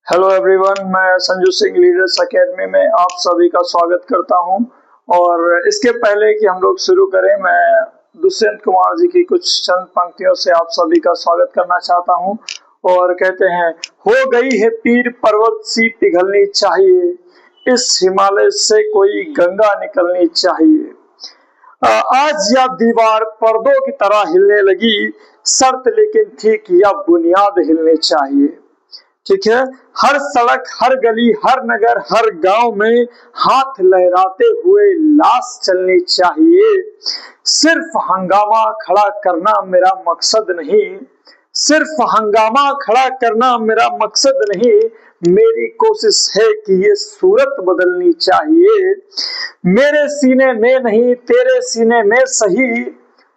Hello everyone, मैं Sanju Singh leaders academy में आप सभी का स्वागत करता हूं। और इसके पहले कि हम लोग शुरू करें, मैं दुष्यंत कुमार जी की कुछ चंद पंक्तियों से आप सभी का स्वागत करना चाहता हूं। और कहते हैं, हो गई है पीर पर्वत सी पिघलनी चाहिए, इस हिमालय से कोई गंगा निकलनी चाहिए। आज यह दीवार पर्दों की तरह हिलने लगी, शर्त लेकिन थी कि यह बुनियाद हिलनी चाहिए। ठीक है। हर सड़क, हर गली, हर नगर, हर गांव में हाथ लहराते हुए लाश चलनी चाहिए। सिर्फ हंगामा खड़ा करना मेरा मकसद नहीं, सिर्फ हंगामा खड़ा करना मेरा मकसद नहीं, मेरी कोशिश है कि ये सूरत बदलनी चाहिए। मेरे सीने में नहीं तेरे सीने में सही,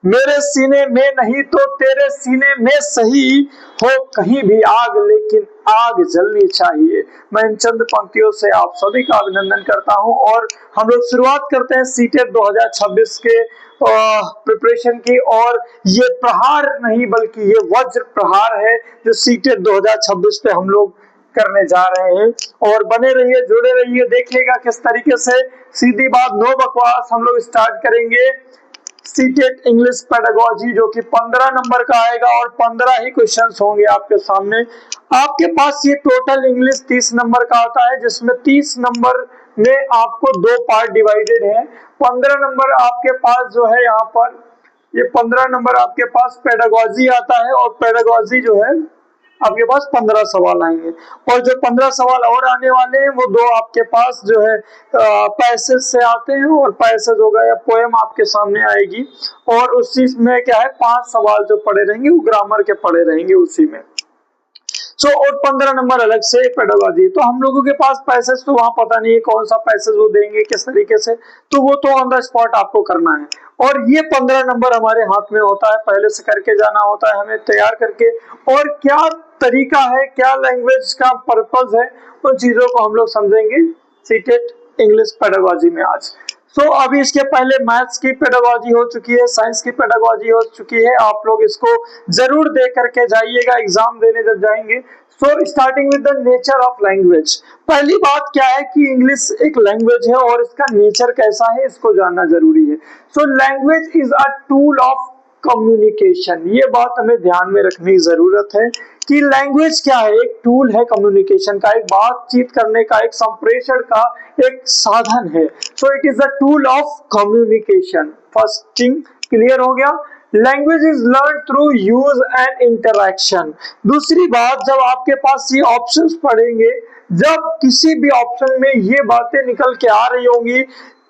मेरे सीने में नहीं तो तेरे सीने में सही, हो कहीं भी आग लेकिन आग जलनी चाहिए। मैं इन चंद पंक्तियों से आप सभी का अभिनंदन करता हूं और हम लोग शुरुआत करते हैं सीटेट 2026 के प्रिपरेशन की। और ये प्रहार नहीं बल्कि ये वज्र प्रहार है जो सीटेट 2026 पे हम लोग करने जा रहे हैं। और बने रहिए, जुड़े रहिए, देखिएगा किस तरीके से सीधी बात नो बकवास हम लोग स्टार्ट करेंगे सीटेट इंग्लिश पेडागोजी, जो कि 15 नंबर का आएगा और 15 ही क्वेश्चंस होंगे आपके सामने। आपके पास ये टोटल इंग्लिश 30 नंबर का आता है, जिसमें 30 नंबर में आपको दो पार्ट डिवाइडेड है। 15 नंबर आपके पास जो है यहाँ पर, ये 15 नंबर आपके पास पेडागोजी आता है और पेडागोजी जो है आपके पास 15 सवाल आएंगे। और जो 15 सवाल और आने वाले हैं वो दो आपके पास जो है पैसेज से आते हैं, और पैसेज हो गया पोएम आपके सामने आएगी। और उसी में क्या है, 5 सवाल जो पड़े रहेंगे वो ग्रामर के पड़े रहेंगे उसी में। और 15 नंबर अलग से पेडागोजी। तो हम लोगों के पास पैसेज तो वहां पता नहीं है कौन सा पैसेज वो देंगे किस तरीके से, तो वो तो ऑन द स्पॉट आपको करना है। और ये 15 नंबर हमारे हाथ में होता है, पहले से करके जाना होता है हमें तैयार करके। और क्या तरीका है, क्या लैंग्वेज का पर्पज है, उन चीजों को हम लोग समझेंगे सीटेट इंग्लिश पेडागोजी में आज। अभी इसके पहले मैथ्स की पेडागोजी हो चुकी है, साइंस की पेडागोजी हो चुकी है। आप लोग इसको जरूर दे करके जाइएगा एग्जाम देने जब जाएंगे। Starting with the nature of language. पहली बात क्या है कि इंग्लिश एक लैंग्वेज है और इसका नेचर कैसा है इसको जानना जरूरी है। Language is a tool of communication. ये बात हमें ध्यान में रखने की जरूरत है कि लैंग्वेज क्या है, एक टूल है कम्युनिकेशन का, एक बातचीत करने का, एक संप्रेषण का एक साधन है। It is a tool of communication. First thing clear हो गया। Language is learn through use and interaction. दूसरी बात, जब आपके पास ये ऑप्शंस पढ़ेंगे, जब किसी भी ऑप्शन में ये बातें निकल के आ रही होंगी,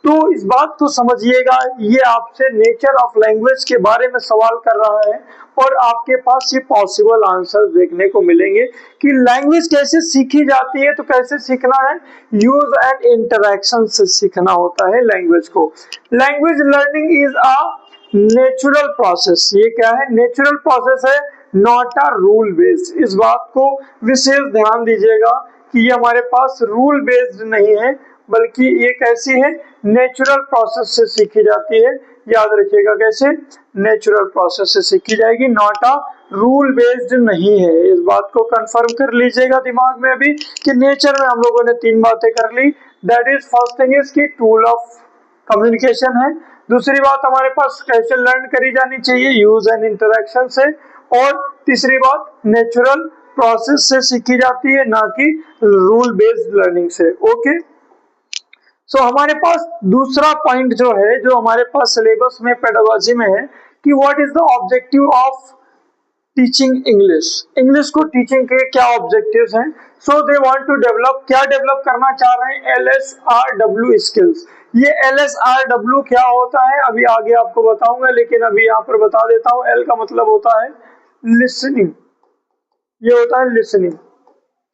तो इस बात को समझिएगा ये आपसे नेचर ऑफ लैंग्वेज के बारे में सवाल कर रहा है। और आपके पास ये पॉसिबल आंसर देखने को मिलेंगे कि लैंग्वेज कैसे सीखी जाती है। तो कैसे सीखना है, यूज एंड इंटरैक्शन से सीखना होता है लैंग्वेज को। Language learning is a natural process. ये क्या है, नेचुरल प्रोसेस है, नॉट अ रूल बेस्ड। इस बात को विशेष ध्यान दीजिएगा कि ये हमारे पास रूल बेस्ड नहीं है, बल्कि ये कैसी है, नेचुरल प्रोसेस से सीखी जाती है। याद रखिएगा कैसे, नेचुरल प्रोसेस से सीखी जाएगी, नॉट अ रूल बेस्ड नहीं है। इस बात को कंफर्म कर लीजिएगा दिमाग में अभी कि नेचर में हम लोगों ने 3 बातें कर ली। That is first thing is key tool of communication है। दूसरी बात हमारे पास कैसे लर्न करी जानी चाहिए, यूज एंड इंटरैक्शन से। और तीसरी बात नेचुरल प्रोसेस से सीखी जाती है, ना कि रूल बेस्ड लर्निंग से। ओके। हमारे पास दूसरा पॉइंट जो है, जो हमारे पास सिलेबस में पेडागोजी में है कि what is the objective of teaching English. English को टीचिंग के क्या ऑब्जेक्टिव्स हैं। दे वांट टू डेवलप, क्या डेवलप करना चाह रहे हैं, LSRW स्किल्स। ये LSRW क्या होता है अभी आगे आपको बताऊंगा, लेकिन अभी यहाँ पर बता देता हूँ। L का मतलब होता है लिसनिंग, ये होता है लिसनिंग।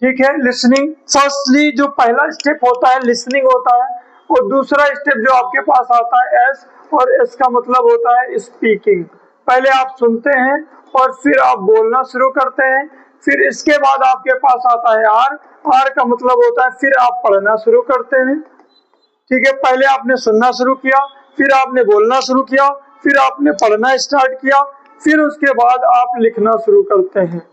ठीक है, लिसनिंग फर्स्टली जो पहला स्टेप होता है लिसनिंग होता है। और दूसरा स्टेप जो आपके पास आता है एस, और एस का मतलब होता है स्पीकिंग। पहले आप सुनते हैं और फिर आप बोलना शुरू करते हैं। फिर इसके बाद आपके पास आता है आर, आर का मतलब होता है फिर आप पढ़ना शुरू करते हैं। ठीक है, पहले आपने सुनना शुरू किया, फिर आपने बोलना शुरू किया, फिर आपने पढ़ना स्टार्ट किया, फिर उसके बाद आप लिखना शुरू करते हैं।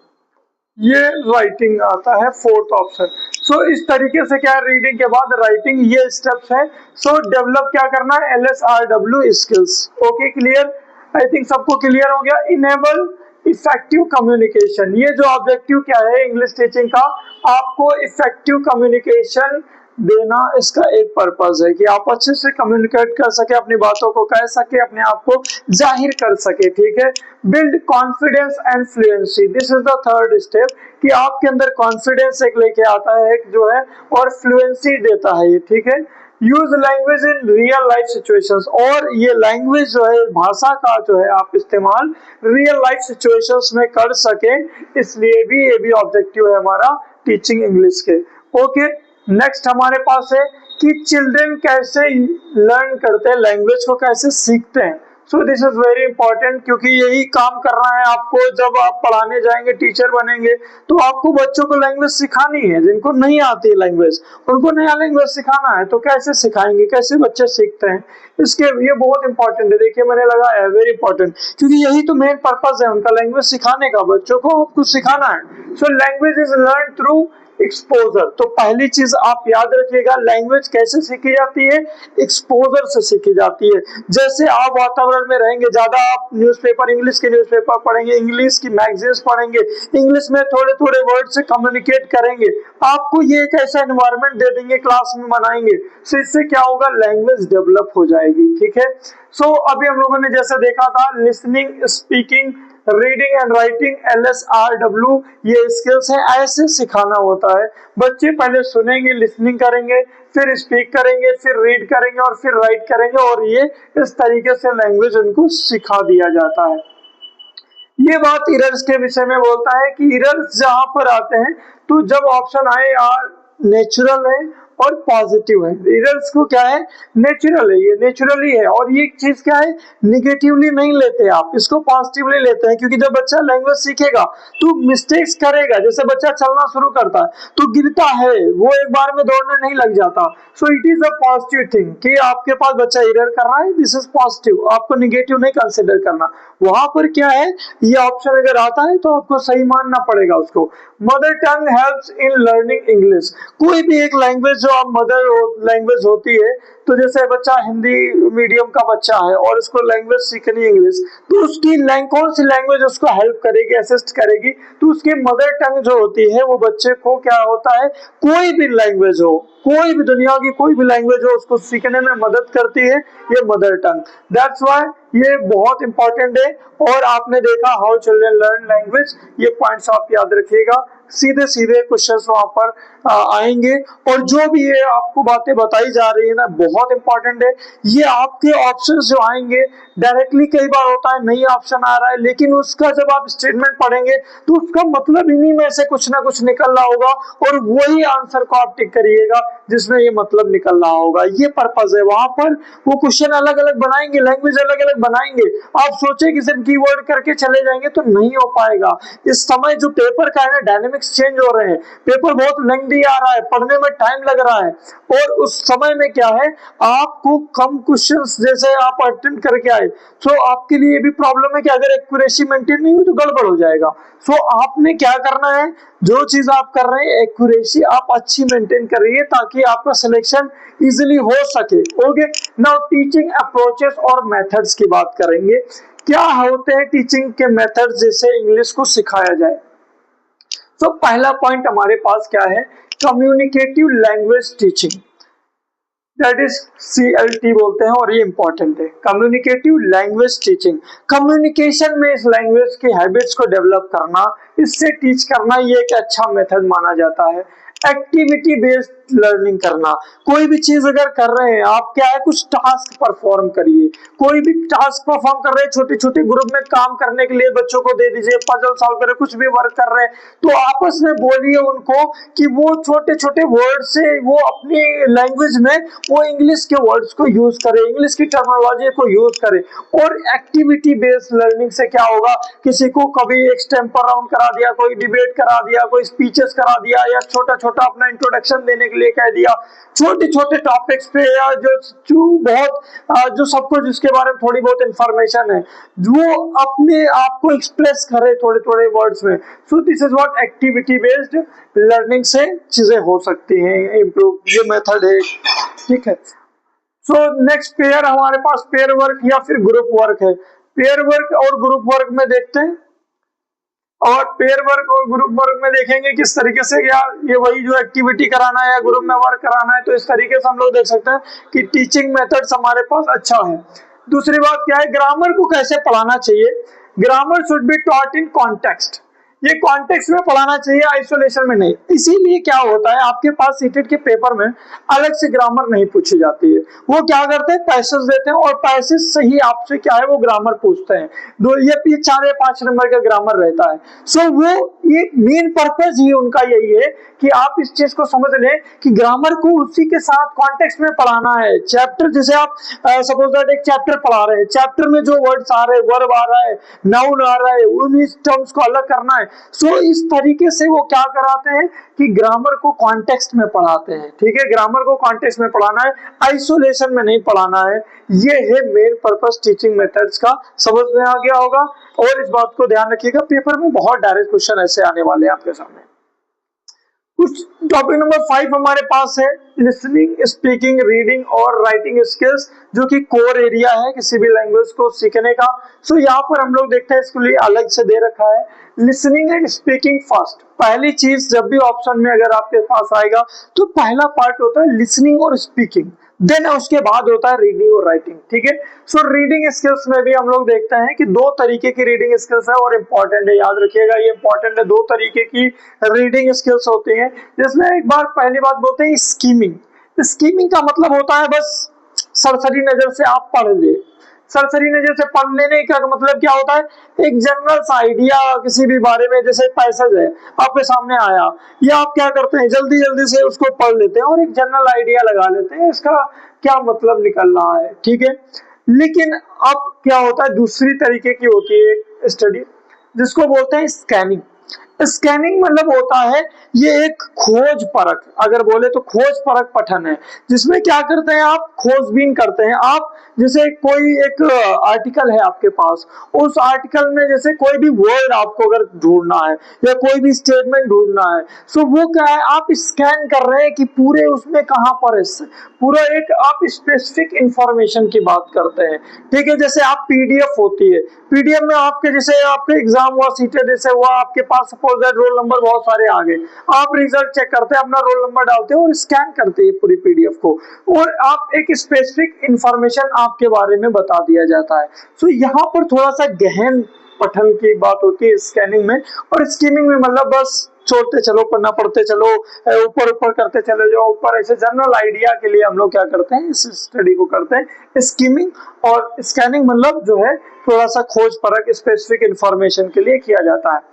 ये राइटिंग आता है फोर्थ ऑप्शन। सो इस तरीके से क्या है, रीडिंग के बाद राइटिंग, ये स्टेप्स है। सो डेवलप क्या करना है, LSRW skills. Okay clear, I think सबको क्लियर हो गया। इनेबल इफेक्टिव कम्युनिकेशन, ये जो ऑब्जेक्टिव क्या है इंग्लिश टीचिंग का, आपको इफेक्टिव कम्युनिकेशन देना, इसका एक पर्पज है कि आप अच्छे से कम्युनिकेट कर सके, अपनी बातों को कह सके, अपने आप को जाहिर कर सके, ठीक है। Build confidence and fluency, this is the third step, कि आपके अंदर कॉन्फिडेंस एक लेके आता है एक जो है, और फ्लुएंसी देता है ये, ठीक है। Use language in real life situations, और ये लैंग्वेज जो है, भाषा का जो है आप इस्तेमाल रियल लाइफ सिचुएशंस में कर सके, इसलिए भी ये भी ऑब्जेक्टिव है हमारा टीचिंग इंग्लिश के। ओके, नेक्स्ट हमारे पास है कि चिल्ड्रन कैसे लर्न करते हैं, लैंग्वेज को कैसे सीखते हैं। So this is very important, क्योंकि यही काम करना है आपको। जब आप पढ़ाने जाएंगे, टीचर बनेंगे, तो आपको बच्चों को लैंग्वेज सिखानी है। जिनको नहीं आती है लैंग्वेज, उनको नया लैंग्वेज सिखाना है, तो कैसे सिखाएंगे, कैसे बच्चे सीखते हैं, इसके ये बहुत इंपॉर्टेंट है। देखिए मैंने लगाया है वेरी इंपॉर्टेंट, क्योंकि यही तो मेन पर्पज है उनका, लैंग्वेज सिखाने का, बच्चों को कुछ सिखाना है। So language is learn through exposure. तो पहली चीज आप याद रखिएगा, लैंग्वेज कैसे सीखी जाती है, एक्सपोजर से सीखी जाती है। जैसे आप वातावरण में रहेंगे, ज्यादा आप न्यूज़पेपर, इंग्लिश के न्यूज़पेपर पढ़ेंगे, इंग्लिश की मैगजीन्स पढ़ेंगे, इंग्लिश में थोड़े थोड़े वर्ड से कम्युनिकेट करेंगे, आपको ये एक ऐसा एनवायरनमेंट दे देंगे, क्लास में बनाएंगे, सो इससे क्या होगा, लैंग्वेज डेवलप हो जाएगी, ठीक है। सो अभी हम लोगों ने जैसे देखा था, listening, speaking, reading and writing, LSRW, ये स्किल्स है, ऐसे सिखाना होता है। बच्चे पहले सुनेंगे, लिसनिंग करेंगे, फिर स्पीक करेंगे, फिर रीड करेंगे, और फिर राइट करेंगे, और ये इस तरीके से लैंग्वेज उनको सिखा दिया जाता है। ये बात इरर्स के विषय में बोलता है कि इरर्स जहां पर आते हैं, तो जब ऑप्शन आए आर नेचुरल है और पॉजिटिव है। इरर्स को क्या है, नेचुरल है, ये नेचुरली है, और ये चीज क्या है, निगेटिवली नहीं लेते आप, इसको पॉजिटिवली लेते हैं। क्योंकि जब बच्चा लैंग्वेज सीखेगा तो मिस्टेक्स करेगा। जैसे बच्चा चलना शुरू करता है तो गिरता है, वो एक बार में दौड़ने नहीं लग जाता। सो it is a positive thing कि आपके पास बच्चा एरर कर रहा है, दिस इज पॉजिटिव, आपको निगेटिव नहीं कंसिडर करना। वहां पर क्या है, ये ऑप्शन अगर आता है तो आपको सही मानना पड़ेगा उसको। Mother tongue helps in learning English, कोई भी एक लैंग्वेज जो आप मदर लैंग्वेज होती है, तो जैसे बच्चा हिंदी मीडियम का बच्चा है और उसको लैंग्वेज सीखनी इंग्लिश, तो उसकी कौन सी लैंग्वेज उसको हेल्प करेगी, असिस्ट करेगी, तो उसकी मदर टंग जो होती है, वो बच्चे को क्या होता है, कोई भी लैंग्वेज हो, कोई भी दुनिया की कोई भी लैंग्वेज हो, उसको सीखने में मदद करती है ये मदर टंग। दैट्स व्हाई ये बहुत इंपॉर्टेंट है। और आपने देखा हाउ चिल्ड्रन लर्न लैंग्वेज, ये पॉइंट्स आप याद रखिएगा। सीधे सीधे क्वेश्चंस वहां पर आएंगे, और जो भी ये आपको बातें बताई जा रही है ना, बहुत इंपॉर्टेंट है। ये आपके ऑप्शंस जो आएंगे, डायरेक्टली कई बार होता है नहीं ऑप्शन आ रहा है, लेकिन उसका जब आप स्टेटमेंट पढ़ेंगे तो उसका मतलब इन्हीं में से कुछ ना कुछ निकल रहा होगा, और वही आंसर को आप टिक करिएगा जिसमें ये मतलब निकल रहा होगा। ये पर्पज है। वहां पर वो क्वेश्चन अलग अलग बनाएंगे, लैंग्वेज अलग अलग बनाएंगे। आप सोचे कि सिर्फ कीवर्ड करके चले जाएंगे तो नहीं हो पाएगा। इस समय जो पेपर का है ना, डायनेमिक्स चेंज हो रहे हैं, पेपर बहुत लेंथी आ रहा है, पढ़ने में टाइम लग रहा है, और उस समय में क्या है, आपको कम क्वेश्चंस जैसे आप अटेम्प्ट करके आए, सो आपके लिए भी प्रॉब्लम है कि अगर एक्यूरेसी मेंटेन नहीं हुई तो गड़बड़ हो जाएगा। सो आपने क्या करना है, जो चीज आप कर रहे हैं एक्यूरेसी आप अच्छी मेंटेन करिए, ताकि आपका सिलेक्शन इजीली हो सके। ओके, नाउ टीचिंग अप्रोचेस और मेथड्स की बात करेंगे। क्या होते हैं टीचिंग के मेथड्स जिससे इंग्लिश को सिखाया जाए। तो पहला पॉइंट हमारे पास क्या है, communicative language teaching, that is CLT बोलते हैं, और ये इंपॉर्टेंट है। कम्युनिकेटिव लैंग्वेज टीचिंग, कम्युनिकेशन में इस लैंग्वेज की हैबिट्स को डेवलप करना, इससे टीच करना, ये एक अच्छा मेथड माना जाता है। एक्टिविटी बेस्ड लर्निंग करना, कोई भी चीज अगर कर रहे हैं आप, क्या है, कुछ टास्क परफॉर्म करिए। कोई भी टास्क परफॉर्म कर रहे हैं, छोटे छोटे ग्रुप में काम करने के लिए बच्चों को दे दीजिए, पजल सॉल्व करे, कुछ भी वर्क कर रहे हैं, तो आपस में बोलिए उनको कि वो छोटे छोटे वर्ड से वो अपनी लैंग्वेज में वो इंग्लिश के वर्ड्स को यूज करे, इंग्लिश की टर्मिनोलॉजी को यूज करे। और एक्टिविटी बेस्ड लर्निंग से क्या होगा, किसी को कभी एक्सटेम्पर राउंड करा दिया, कोई डिबेट करा दिया, कोई स्पीचेस करा दिया, या छोटा छोटा अपना इंट्रोडक्शन देने के लिए कह दिया, छोटे छोटे टॉपिक्स पे या जो बहुत जो सबको जिसके बारे में थोड़ी बहुत इंफॉर्मेशन है वो अपने आप को एक्सप्रेस करे थोड़े थोड़े वर्ड्स में। So this is what activity based learning से चीजें हो सकती हैं इम्प्रूव, ये मेथड है, ठीक है। सो नेक्स्ट पेयर हमारे पास पेयर वर्क या फिर ग्रुप वर्क है। पेयर वर्क और ग्रुप वर्क में देखते हैं, और पेयर वर्क और ग्रुप वर्क में देखेंगे किस तरीके से, यार ये वही जो एक्टिविटी कराना है या ग्रुप में वर्क कराना है, तो इस तरीके से हम लोग देख सकते हैं कि टीचिंग मेथड्स हमारे पास अच्छा है। दूसरी बात क्या है, ग्रामर को कैसे पढ़ाना चाहिए। Grammar should be taught in context, ये कॉन्टेक्स्ट में पढ़ाना चाहिए, आइसोलेशन में नहीं। इसीलिए क्या होता है आपके पास सीटेट के पेपर में अलग से ग्रामर नहीं पूछी जाती है, वो क्या करते हैं पैसेज देते हैं और पैसेज से ही आपसे क्या है वो ग्रामर पूछते हैं, दो ये 4 या 5 नंबर का ग्रामर रहता है। सो वो ये मेन पर्पस ही उनका यही है कि आप इस चीज को समझ लें कि ग्रामर को उसी के साथ कॉन्टेक्स्ट में पढ़ाना है। चैप्टर जैसे आप सपोज दैट एक चैप्टर पढ़ा रहे हैं, चैप्टर में जो वर्ड्स आ रहे हैं, वर्ब आ रहा है, नाउन आ रहा है, उन टर्म्स को अलग करना है। सो इस तरीके से वो क्या कराते हैं कि ग्रामर को कॉन्टेक्स्ट में पढ़ाते हैं, ठीक है। ग्रामर को कॉन्टेक्स्ट में पढ़ाना है, आइसोलेशन में नहीं पढ़ाना है। ये है मेन पर्पस टीचिंग मेथड्स का। समझ में आ गया होगा, और इस बात को ध्यान रखिएगा पेपर में बहुत डायरेक्ट क्वेश्चन ऐसे आने वाले हैं आपके सामने। कुछ टॉपिक नंबर 5 हमारे पास है लिसनिंग, स्पीकिंग, रीडिंग और राइटिंग स्किल्स, जो कि कोर एरिया है किसी भी लैंग्वेज को सीखने का। सो यहाँ पर हम लोग देखते हैं इसके लिए अलग से दे रखा है लिसनिंग एंड स्पीकिंग फर्स्ट। पहली चीज जब भी ऑप्शन में अगर आपके पास आएगा तो पहला पार्ट होता है लिसनिंग और स्पीकिंग, देन उसके बाद होता है रीडिंग और राइटिंग, ठीक है। सो रीडिंग स्किल्स में भी हम लोग देखते हैं कि 2 तरीके की रीडिंग स्किल्स है और इंपॉर्टेंट है, याद रखिएगा ये इंपॉर्टेंट है। 2 तरीके की रीडिंग स्किल्स होती हैं, जिसमें एक बार पहली बात बोलते हैं स्कीमिंग। स्कीमिंग का मतलब होता है बस सरसरी नजर से आप पढ़ ले। सरसरी नजर से पढ़ लेने का मतलब क्या होता है, एक जनरल सा आइडिया किसी भी बारे में, जैसे पैसेज है आपके सामने आया, या आप क्या करते हैं जल्दी जल्दी से उसको पढ़ लेते हैं और एक जनरल आइडिया लगा लेते हैं इसका क्या मतलब निकल रहा है, ठीक है। लेकिन अब क्या होता है, दूसरी तरीके की होती है स्टडी जिसको बोलते हैं स्कैनिंग। स्कैनिंग मतलब होता है ये एक खोज परख, अगर बोले तो खोज परख पठन है, जिसमें क्या करते हैं आप खोजबीन करते हैं। आप जैसे कोई एक आर्टिकल है आपके पास, उस आर्टिकल में जैसे कोई भी वर्ड आपको अगर ढूंढना है या कोई भी स्टेटमेंट ढूंढना है, सो वो क्या है आप स्कैन कर रहे हैं कि पूरे उसमें कहां पर है, पूरा एक आप स्पेसिफिक इंफॉर्मेशन की बात करते हैं, ठीक है। जैसे आप पीडीएफ होती है, पीडीएफ में आपके जैसे आपके एग्जाम हुआ, सीटेट जैसे हुआ, आपके पास सपोज दैट रोल नंबर बहुत सारे आ गए, आप रिजल्ट चेक करते हैं, अपना रोल नंबर डालते हैं और स्कैन करते हैं पूरी पीडीएफ को, और आप एक स्पेसिफिक इंफॉर्मेशन आपके बारे में बता दिया जाता है। सो यहाँ पर थोड़ा सा गहन पठन की बात होती है स्कैनिंग में, और स्कीमिंग में मतलब बस छोड़ते चलो, पढ़ना पढ़ते चलो, ऊपर ऊपर करते चले जाओ ऊपर, ऐसे जनरल आइडिया के लिए हम लोग क्या करते हैं इस स्टडी को करते हैं स्कीमिंग। और स्कैनिंग मतलब जो है थोड़ा सा खोज परख स्पेसिफिक इंफॉर्मेशन के लिए किया जाता है।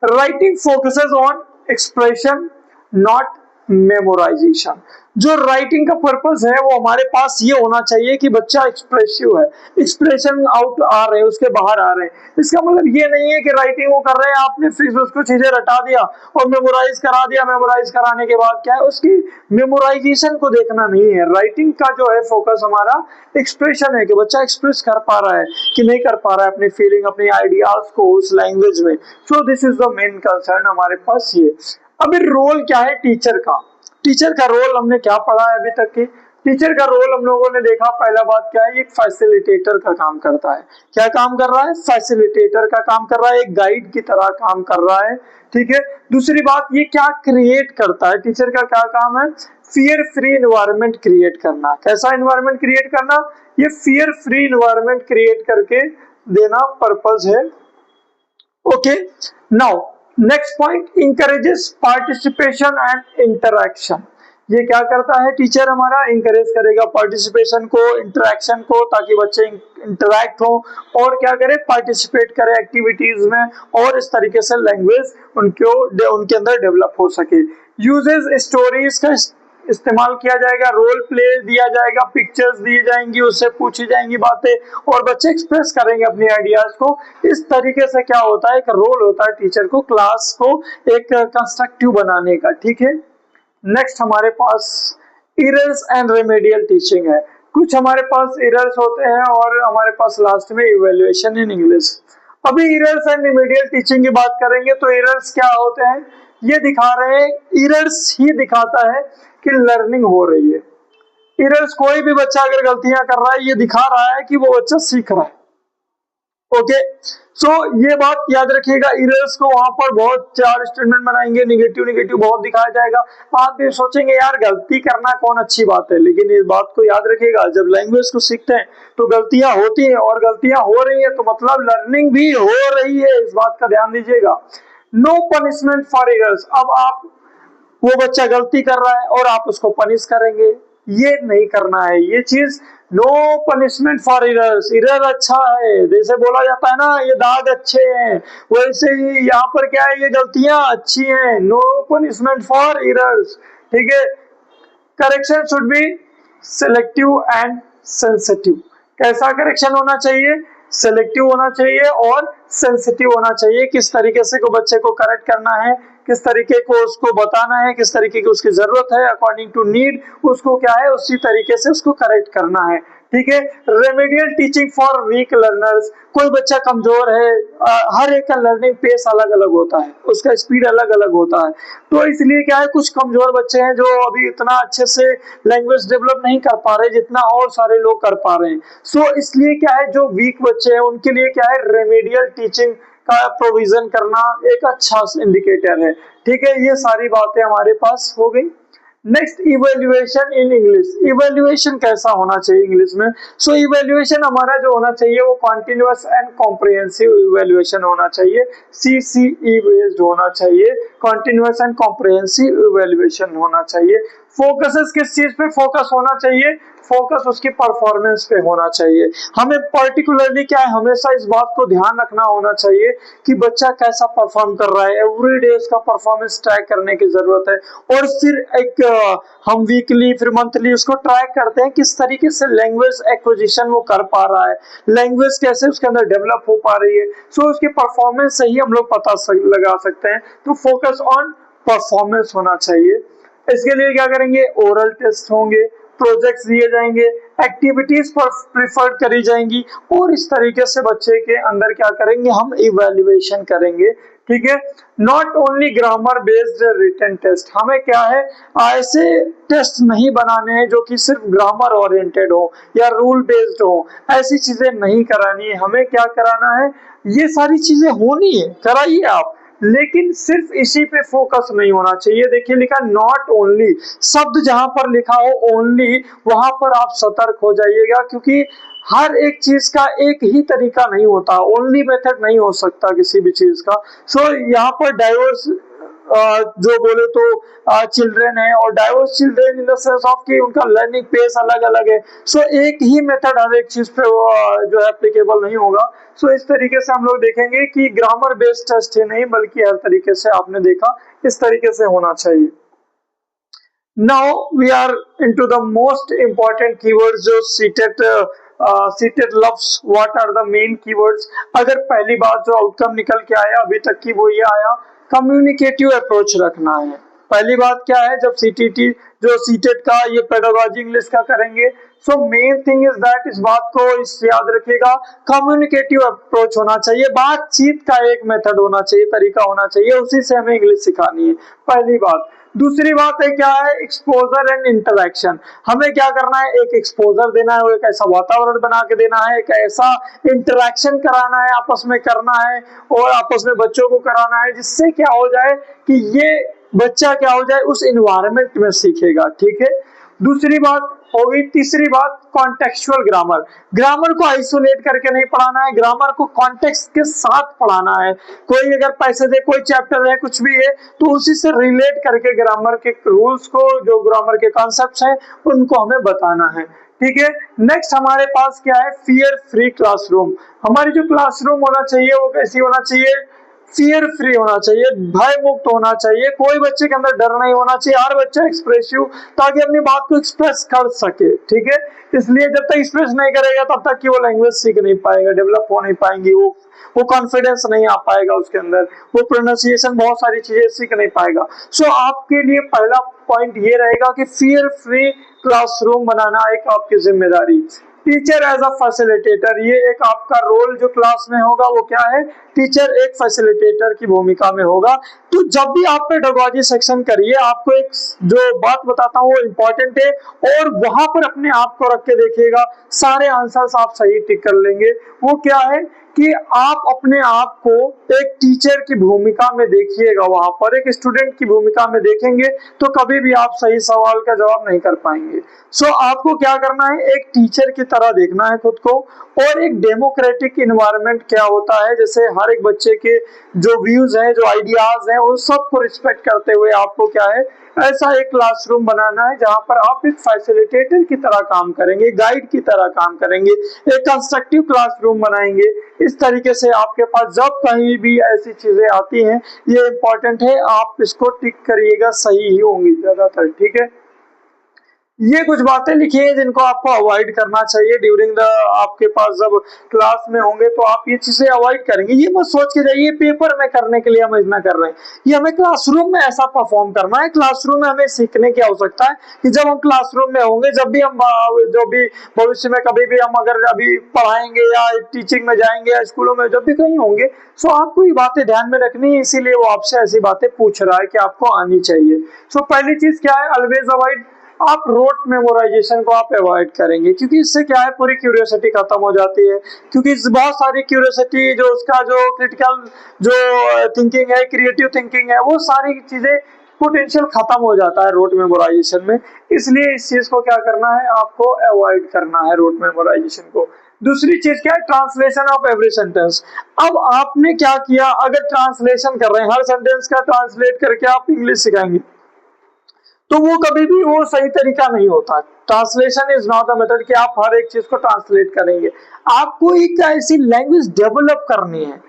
Writing focuses on expression not memorisation. जो राइटिंग का पर्पस है वो हमारे पास ये होना चाहिए कि बच्चा एक्सप्रेसिव है, एक्सप्रेशन आउट आ रहे हैं, उसके बाहर आ रहे हैं। इसका मतलब ये नहीं है कि राइटिंग वो कर रहे हैं आपने फिर उसको चीजें रटा दिया और मेमोराइज करा दिया, मेमोराइज कराने के बाद क्या है उसकी मेमोराइजेशन को देखना नहीं है। राइटिंग का जो है फोकस हमारा एक्सप्रेशन है कि बच्चा एक्सप्रेस कर पा रहा है कि नहीं कर पा रहा है अपनी फीलिंग, अपनी आइडियाज को उस लैंग्वेज में। So this is the main concern हमारे पास ये। अभी रोल क्या है टीचर का, टीचर का रोल हमने क्या पढ़ा है अभी तक की। टीचर का रोल हम लोगों ने देखा, पहला बात क्या है, एक फैसिलिटेटर का काम करता है। क्या काम कर रहा है, फैसिलिटेटर का काम कर रहा है, एक गाइड की तरह काम कर रहा है, ठीक है। दूसरी बात ये क्या क्रिएट करता है, टीचर का क्या काम है, फियर फ्री एनवायरनमेंट क्रिएट करना। कैसा एनवायरनमेंट क्रिएट करना, ये फियर फ्री एनवायरनमेंट क्रिएट करके देना पर्पस है, okay. Now next point, encourages participation and interaction. ये क्या करता है टीचर हमारा, इंकरेज करेगा पार्टिसिपेशन को, इंटरैक्शन को, ताकि बच्चे इंटरैक्ट हो और क्या करे पार्टिसिपेट करे एक्टिविटीज में, और इस तरीके से लैंग्वेज उनके अंदर डेवलप हो सके। यूजेस स्टोरीज का इस्तेमाल किया जाएगा, रोल प्ले दिया जाएगा, पिक्चर्स दी जाएंगी, उससे पूछी जाएंगी बातें और बच्चे एक्सप्रेस करेंगे अपनी आइडियाज को। इस तरीके से क्या होता है, एक रोल होता है टीचर को क्लास को एक कंस्ट्रक्टिव बनाने का, ठीक है। नेक्स्ट हमारे पास एरर्स एंड रेमेडियल टीचिंग है। कुछ हमारे पास एरर्स होते हैं और हमारे पास लास्ट में इवैल्यूएशन इन इंग्लिश। अभी एरर्स एंड रेमेडियल टीचिंग की बात करेंगे तो एरर्स क्या होते हैं, ये दिखा रहे हैं, एरर्स ही दिखाता है कि लर्निंग हो रही है। एरर्स कोई भी बच्चा अगर गलतियां कर रहा है ये दिखा रहा है कि वो बच्चा सीख रहा है। ओके, सो ये बात याद रखिएगा। एरर्स को वहां पर बहुत चार स्टेटमेंट बनाएंगे, निगेटिव निगेटिव बहुत दिखाया जाएगा। आप भी सोचेंगे यार गलती करना कौन अच्छी बात है, लेकिन इस बात को याद रखिएगा, जब लैंग्वेज को सीखते हैं तो गलतियां होती हैं और गलतियां हो रही है तो मतलब लर्निंग भी हो रही है, इस बात का ध्यान दीजिएगा। No punishment for errors. अब आप, वो बच्चा गलती कर रहा है और आप उसको पनिश करेंगे, ये नहीं करना है। ये चीज no punishment for errors. Error अच्छा है, जैसे बोला जाता है ना ये दाग अच्छे हैं, वैसे ही यहाँ पर क्या है, ये गलतियां अच्छी हैं। नो पनिशमेंट फॉर एरर्स, ठीक है। Correction should be selective and sensitive. कैसा करेक्शन होना चाहिए, सेलेक्टिव होना चाहिए और सेंसिटिव होना चाहिए। किस तरीके से को बच्चे को करेक्ट करना है, किस तरीके को उसको बताना है, किस तरीके की उसकी जरूरत है, अकॉर्डिंग टू नीड उसको क्या है उसी तरीके से उसको करेक्ट करना है, ठीक है। Remedial teaching for weak learners. कोई बच्चा कमजोर है, हर एक का लर्निंग पेस अलग अलग होता है, उसका स्पीड अलग अलग होता है, तो इसलिए क्या है कुछ कमजोर बच्चे हैं जो अभी इतना अच्छे से लैंग्वेज डेवलप नहीं कर पा रहे जितना और सारे लोग कर पा रहे हैं। सो इसलिए क्या है जो वीक बच्चे हैं उनके लिए क्या है रेमेडियल टीचिंग का प्रोविजन करना एक अच्छा इंडिकेटर है, ठीक है। ये सारी बातें हमारे पास हो गई। Next evaluation in English. Evaluation कैसा होना चाहिए इंग्लिश में, सो इवैल्यूएशन हमारा जो होना चाहिए वो कॉन्टिन्यूअस एंड कॉम्प्रिहेंसिव इवैल्यूएशन होना चाहिए, CCE बेस्ड होना चाहिए, कॉन्टिन्यूअस एंड कॉम्प्रिहेंसिव इवैल्यूएशन होना चाहिए। फोकस किस चीज पे फोकस होना चाहिए, फोकस उसकी परफॉर्मेंस पे होना चाहिए। हमें पर्टिकुलरली क्या है हमेशा इस बात को ध्यान रखना होना चाहिए कि बच्चा कैसा परफॉर्म कर रहा है, एवरीडे उसका परफॉर्मेंस ट्रैक करने की जरूरत है। और फिर एक हम वीकली फिर मंथली उसको ट्रैक करते हैं किस तरीके से लैंग्वेज एक्विजिशन वो कर पा रहा है, लैंग्वेज कैसे उसके अंदर डेवलप हो पा रही है। सो उसकी परफॉर्मेंस से ही हम लोग पता लगा सकते हैं। तो फोकस ऑन परफॉर्मेंस होना चाहिए। इसके लिए क्या करेंगे, ओरल टेस्ट होंगे, प्रोजेक्ट्स दिए जाएंगे, एक्टिविटीज पर प्रिफर्ड करी जाएंगी और इस तरीके से बच्चे के अंदर क्या करेंगे हम इवैल्यूएशन करेंगे, ठीक है। Not only grammar based written test. हमें क्या है ऐसे टेस्ट नहीं बनाने हैं जो कि सिर्फ ग्रामर ओरिएंटेड हो या रूल बेस्ड हो, ऐसी चीजें नहीं करानी है। हमें क्या कराना है, ये सारी चीजें होनी है, कराइए आप, लेकिन सिर्फ इसी पे फोकस नहीं होना चाहिए। देखिए लिखा नॉट ओनली, शब्द जहां पर लिखा हो ओनली वहां पर आप सतर्क हो जाइएगा, क्योंकि हर एक चीज का एक ही तरीका नहीं होता, ओनली मेथड नहीं हो सकता किसी भी चीज का। सो यहाँ पर डाइवर्स जो बोले तो चिल्ड्रेन है और diverse children in the sense of कि उनका लर्निंग पेस अलग अलग है। सो एक ही मेथड हर एक चीज पे जो है एप्लीकेबल नहीं होगा। सो इस तरीके से हम लोग देखेंगे कि ग्रामर बेस्ड टेस्ट ही नहीं बल्कि हर तरीके से आपने देखा इस तरीके से होना चाहिए। Now we are into the most important keywords जो CTET CTET loves what are the main keywords. अगर पहली बात जो आउटकम निकल के आया अभी तक की वो ये आया, कम्युनिकेटिव अप्रोच रखना है। पहली बात क्या है, जब सीटीटी जो सीटेट का ये पेडागोजी इंग्लिश का करेंगे, so main thing is that, इस बात को इस याद रखिएगा, कम्युनिकेटिव अप्रोच होना चाहिए, बातचीत का एक मेथड होना चाहिए, तरीका होना चाहिए, उसी से हमें इंग्लिश सिखानी है, पहली बात। दूसरी बात है क्या है, एक्सपोजर एंड इंटरेक्शन। हमें क्या करना है, एक एक्सपोजर देना है, एक ऐसा वातावरण बना के देना है, एक ऐसा इंटरेक्शन कराना है, आपस में करना है और आपस में बच्चों को कराना है, जिससे क्या हो जाए कि ये बच्चा क्या हो जाए उस इन्वायरमेंट में सीखेगा, ठीक है। दूसरी बात होगी। तीसरी बात कॉन्टेक्चुअल ग्रामर। ग्रामर को आइसोलेट करके नहीं पढ़ाना है, ग्रामर को कॉन्टेक्स्ट के साथ पढ़ाना है। कोई अगर पैसे दे, कोई चैप्टर है, कुछ भी है, तो उसी से रिलेट करके ग्रामर के रूल्स को, जो ग्रामर के कॉन्सेप्ट्स हैं उनको हमें बताना है, ठीक है। नेक्स्ट हमारे पास क्या है, फियर फ्री क्लासरूम। हमारी जो क्लासरूम होना चाहिए वो कैसी होना चाहिए, फियर फ्री होना चाहिए, भय मुक्त होना चाहिए। कोई बच्चे के अंदर डर नहीं होना चाहिए, हर बच्चा एक्सप्रेसिव, ताकि अपनी बात को एक्सप्रेस कर सके, ठीक है। इसलिए जब तक एक्सप्रेस नहीं करेगा तब तक कि वो लैंग्वेज सीख नहीं पाएगा, डेवलप हो नहीं पाएंगी, वो कॉन्फिडेंस नहीं आ पाएगा उसके अंदर, वो प्रोनाउंसिएशन बहुत सारी चीजें सीख नहीं पाएगा। सो आपके लिए पहला पॉइंट ये रहेगा कि फियर फ्री क्लासरूम बनाना एक आपकी जिम्मेदारी। टीचर एज अ फैसिलिटेटर, ये एक आपका रोल जो क्लास में होगा वो क्या है, टीचर एक फैसिलिटेटर की भूमिका में होगा। तो जब भी आप पेडागोजी सेक्शन करिए, आपको एक जो बात बताता हूँ वो इम्पोर्टेंट है, और वहां पर अपने आप को रख के देखिएगा, सारे आंसर्स आप सही टिक कर लेंगे। वो क्या है कि आप अपने आप को एक टीचर की भूमिका में देखिएगा, वहां पर एक स्टूडेंट की भूमिका में देखेंगे तो कभी भी आप सही सवाल का जवाब नहीं कर पाएंगे। सो आपको क्या करना है, एक टीचर की तरह देखना है खुद को, और एक डेमोक्रेटिक इन्वायरमेंट क्या होता है, जैसे हर एक बच्चे के जो व्यूज हैं, जो आइडियाज हैं, उन सबको रिस्पेक्ट करते हुए आपको क्या है, ऐसा एक क्लासरूम बनाना है जहां पर आप एक फैसिलिटेटर की तरह काम करेंगे, गाइड की तरह काम करेंगे, एक कंस्ट्रक्टिव क्लासरूम बनाएंगे। इस तरीके से आपके पास जब कहीं भी ऐसी चीजें आती हैं, ये इंपॉर्टेंट है, आप इसको टिक करिएगा, सही ही होंगी ज्यादातर, ठीक है। ये कुछ बातें लिखी है जिनको आपको अवॉइड करना चाहिए ड्यूरिंग द, आपके पास जब क्लास में होंगे तो आप ये चीजें अवॉइड करेंगे। ये मत सोच के जाइए पेपर में करने के लिए हम इतना कर रहे हैं, ये हमें क्लासरूम में ऐसा परफॉर्म करना है। क्लासरूम में हमें सीखने की आवश्यकता है कि जब हम क्लासरूम में होंगे, जब भी हम जो भी भविष्य में कभी भी हम अगर अभी पढ़ाएंगे या टीचिंग में जाएंगे या स्कूलों में जब भी कहीं होंगे, तो आपको ये बातें ध्यान में रखनी है, इसीलिए वो आपसे ऐसी बातें पूछ रहा है कि आपको आनी चाहिए। सो पहली चीज क्या है, ऑलवेज अवॉइड, आप रोट मेमोराइजेशन को आप अवॉइड करेंगे, क्योंकि इससे क्या है, पूरी क्यूरियोसिटी खत्म हो जाती है। क्योंकि बहुत सारी क्यूरियोसिटी, जो उसका जो क्रिटिकल जो थिंकिंग है, क्रिएटिव थिंकिंग है, वो सारी चीजें पोटेंशियल खत्म हो जाता है रोट मेमोराइजेशन में। इसलिए इस चीज को क्या करना है, आपको अवॉइड करना है रोट मेमोराइजेशन को। दूसरी चीज क्या है, ट्रांसलेशन ऑफ एवरी सेंटेंस। अब आपने क्या किया, अगर ट्रांसलेशन कर रहे हैं, हर सेंटेंस का ट्रांसलेट करके आप इंग्लिश सिखाएंगे तो वो कभी भी वो सही तरीका नहीं होता। Translation is not a method कि आप हर एक चीज को ट्रांसलेट करेंगे। आपको एक ऐसी लैंग्वेज डेवलप करनी है,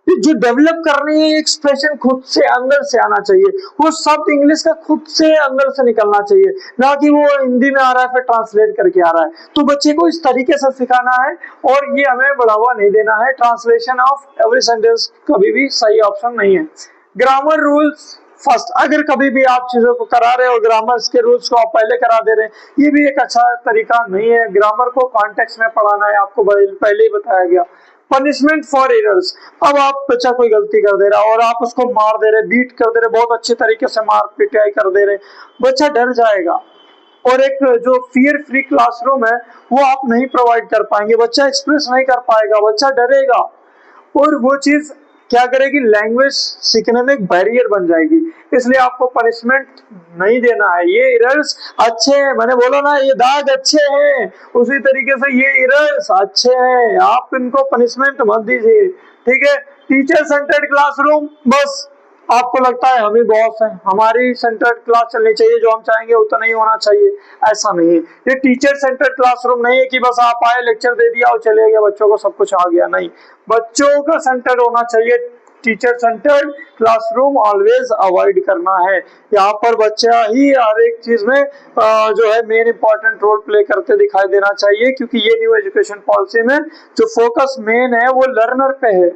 जो डेवलप करनी है, एक्सप्रेशन खुद से अंदर से आना चाहिए, वो शब्द इंग्लिश का खुद से अंदर से निकलना चाहिए, ना कि वो हिंदी में आ रहा है फिर ट्रांसलेट करके आ रहा है। तो बच्चे को इस तरीके से सिखाना है, और ये हमें बढ़ावा नहीं देना है। ट्रांसलेशन ऑफ एवरी सेंटेंस कभी भी सही ऑप्शन नहीं है। ग्रामर रूल्स फर्स्ट, अगर कभी भी आप चीजों को करा रहे हो, ग्रामर के रूल्स को आप पहले करा दे रहे हैं, ये भी एक अच्छा तरीका नहीं है। ग्रामर को कॉन्टेक्स्ट में पढ़ाना है, आपको पहले ही बताया गया। पनिशमेंट फॉर एरर्स, अब आप बच्चा कोई गलती कर दे रहा है और आप उसको मार दे रहे, बीट कर दे रहे, बहुत अच्छे तरीके से मार पिटाई कर दे रहे, बच्चा डर जाएगा, और एक जो फियर फ्री क्लासरूम है वो आप नहीं प्रोवाइड कर पाएंगे, बच्चा एक्सप्रेस नहीं कर पाएगा, बच्चा डरेगा, और वो चीज क्या करेगी, लैंग्वेज सीखने में एक बैरियर बन जाएगी। इसलिए आपको पनिशमेंट नहीं देना है। ये एरर्स अच्छे हैं, मैंने बोला ना, ये दाग अच्छे हैं, उसी तरीके से ये एरर्स अच्छे हैं, आप इनको पनिशमेंट मत दीजिए, ठीक है। टीचर सेंटर्ड क्लासरूम, बस आपको लगता है हम ही बॉस हैं, हमारी सेंटर्ड क्लास चलनी चाहिए, जो हम चाहेंगे उतना ही होना चाहिए, ऐसा नहीं है। ये टीचर सेंटर्ड क्लासरूम नहीं है कि बस आप आए, लेक्चर दे दिया और चले गए, बच्चों को सब कुछ आ गया, नहीं, बच्चों का सेंटर होना चाहिए। Teacher centred classroom always avoid करना है। यहाँ पर बच्चा ही हर एक चीज में जो है मेन इंपॉर्टेंट रोल प्ले करते दिखाई देना चाहिए, क्योंकि ये न्यू एजुकेशन पॉलिसी में जो फोकस मेन है वो लर्नर पे है,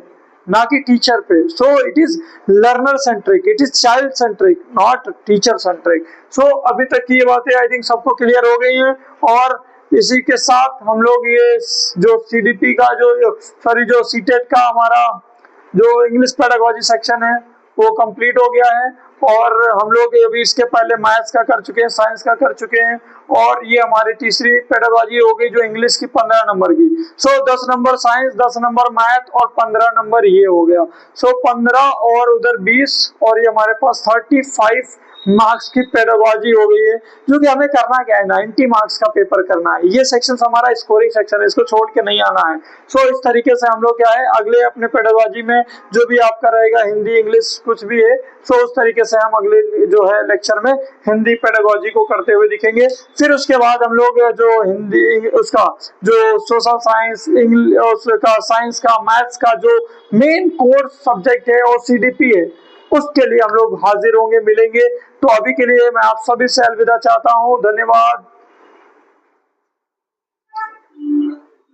ना कि टीचर पे। So it is learner centric, it is child centric, not teacher centric. So अभी तक की ये बातें आई थिंक सबको क्लियर हो गई हैं, और इसी के साथ हम लोग ये जो सीडीपी का जो सीटेट का हमारा जो इंग्लिश पेडागोजी सेक्शन है वो कंप्लीट हो गया है, और हम लोग अभी इसके पहले मैथ्स का कर चुके हैं, साइंस का कर चुके हैं, और ये हमारी तीसरी पेडागोजी हो गई जो इंग्लिश की 15 नंबर की। सो 10 नंबर साइंस, 10 नंबर मैथ और 15 नंबर ये हो गया। सो 15 और उधर 20, और ये हमारे पास 35 मार्क्स की पेडागोजी हो गई है, जो कि हमें करना क्या है, 90 मार्क्स का पेपर करना है। ये सेक्शन हमारा स्कोरिंग सेक्शन है, इसको छोड़ के नहीं आना है। सो इस तरीके से हम लोग क्या है, अगले अपने पेडागोजी में जो भी आपका रहेगा, हिंदी इंग्लिश कुछ भी है, सो उस तरीके से हम अगले जो है लेक्चर में हिंदी पेडागोजी को करते हुए दिखेंगे। फिर उसके बाद हम लोग जो हिंदी उसका जो सोशल साइंस, उसका साइंस का, मैथ्स का जो मेन कोर्स सब्जेक्ट है और सीडीपी है, उसके लिए हम लोग हाजिर होंगे, मिलेंगे। तो अभी के लिए मैं आप सभी से अलविदा चाहता हूँ, धन्यवाद।